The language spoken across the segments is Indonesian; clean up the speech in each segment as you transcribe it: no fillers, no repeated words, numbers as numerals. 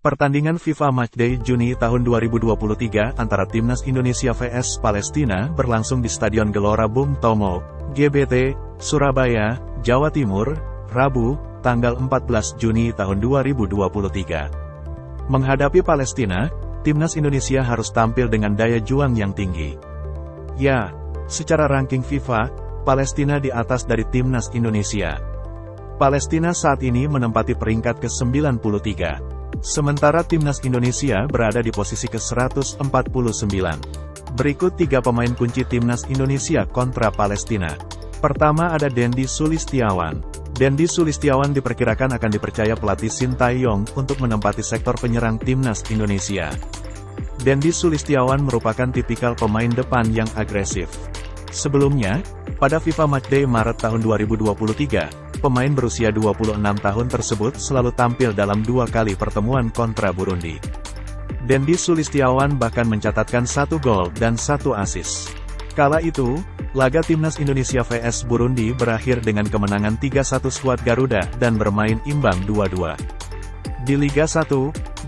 Pertandingan FIFA Matchday Juni tahun 2023 antara Timnas Indonesia vs Palestina berlangsung di Stadion Gelora Bung Tomo, GBT, Surabaya, Jawa Timur, Rabu, tanggal 14 Juni tahun 2023. Menghadapi Palestina, Timnas Indonesia harus tampil dengan daya juang yang tinggi. Ya, secara ranking FIFA, Palestina di atas dari Timnas Indonesia. Palestina saat ini menempati peringkat ke-93. Sementara Timnas Indonesia berada di posisi ke-149. Berikut 3 pemain kunci Timnas Indonesia kontra Palestina. Pertama ada Dendi Sulistiawan. Dendi Sulistiawan diperkirakan akan dipercaya pelatih Sintayong untuk menempati sektor penyerang Timnas Indonesia. Dendi Sulistiawan merupakan tipikal pemain depan yang agresif. Sebelumnya, pada FIFA Matchday Maret tahun 2023, pemain berusia 26 tahun tersebut selalu tampil dalam 2 kali pertemuan kontra Burundi. Dendi Sulistiawan bahkan mencatatkan 1 gol dan 1 assist. Kala itu, laga Timnas Indonesia vs Burundi berakhir dengan kemenangan 3-1 skuad Garuda dan bermain imbang 2-2. Di Liga 1,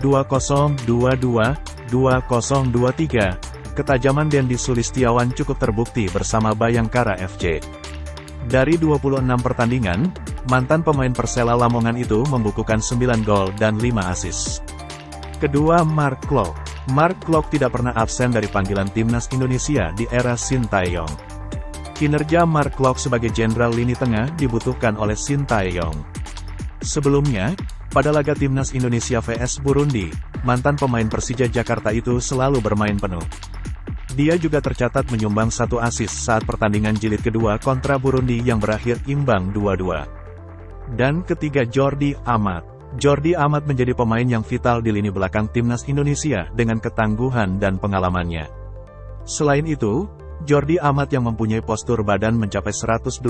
2-0, 2-2, 2-0-2-3, ketajaman Dendi Sulistiawan cukup terbukti bersama Bayangkara FC. Dari 26 pertandingan, mantan pemain Persela Lamongan itu membukukan 9 gol dan 5 assist. Kedua, Mark Klok. Mark Klok tidak pernah absen dari panggilan Timnas Indonesia di era Sintayong. Kinerja Mark Klok sebagai jenderal lini tengah dibutuhkan oleh Sintayong. Sebelumnya, pada laga Timnas Indonesia vs Burundi, mantan pemain Persija Jakarta itu selalu bermain penuh. Dia juga tercatat menyumbang 1 assist saat pertandingan jilid kedua kontra Burundi yang berakhir imbang 2-2. Dan ketiga, Jordi Amat. Jordi Amat menjadi pemain yang vital di lini belakang Timnas Indonesia dengan ketangguhan dan pengalamannya. Selain itu, Jordi Amat yang mempunyai postur badan mencapai 185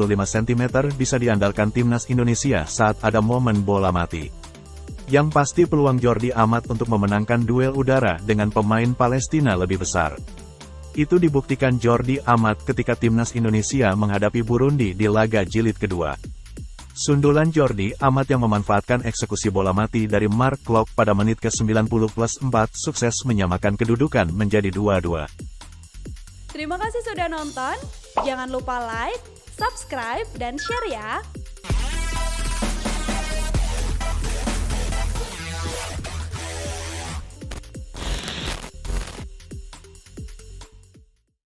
cm bisa diandalkan Timnas Indonesia saat ada momen bola mati. Yang pasti peluang Jordi Amat untuk memenangkan duel udara dengan pemain Palestina lebih besar. Itu dibuktikan Jordi Amat ketika Timnas Indonesia menghadapi Burundi di laga jilid kedua. Sundulan Jordi Amat yang memanfaatkan eksekusi bola mati dari Mark Klok pada menit ke-90+4 sukses menyamakan kedudukan menjadi 2-2. Terima kasih sudah nonton, jangan lupa like, subscribe, dan share ya!